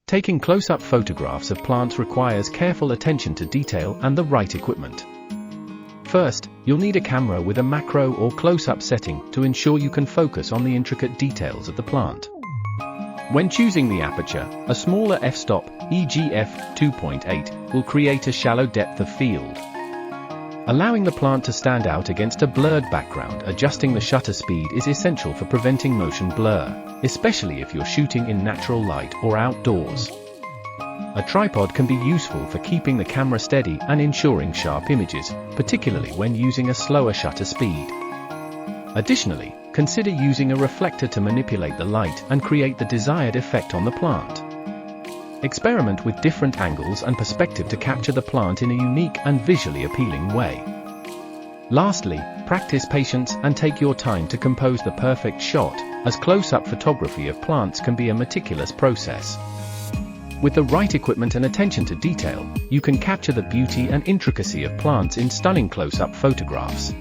Taking close-up photographs of plants requires careful attention to detail and the right equipment. First, you'll need a camera with a macro or close-up setting to ensure you can focus on the intricate details of the plant. When choosing the aperture, a smaller f-stop, e.g. f2.8, will create a shallow depth of field, allowing the plant to stand out against a blurred background. Adjusting the shutter speed is essential for preventing motion blur, especially if you're shooting in natural light or outdoors. A tripod can be useful for keeping the camera steady and ensuring sharp images, particularly when using a slower shutter speed. Additionally, consider using a reflector to manipulate the light and create the desired effect on the plant. Experiment with different angles and perspective to capture the plant in a unique and visually appealing way. Lastly, practice patience and take your time to compose the perfect shot, as close-up photography of plants can be a meticulous process. With the right equipment and attention to detail, you can capture the beauty and intricacy of plants in stunning close-up photographs.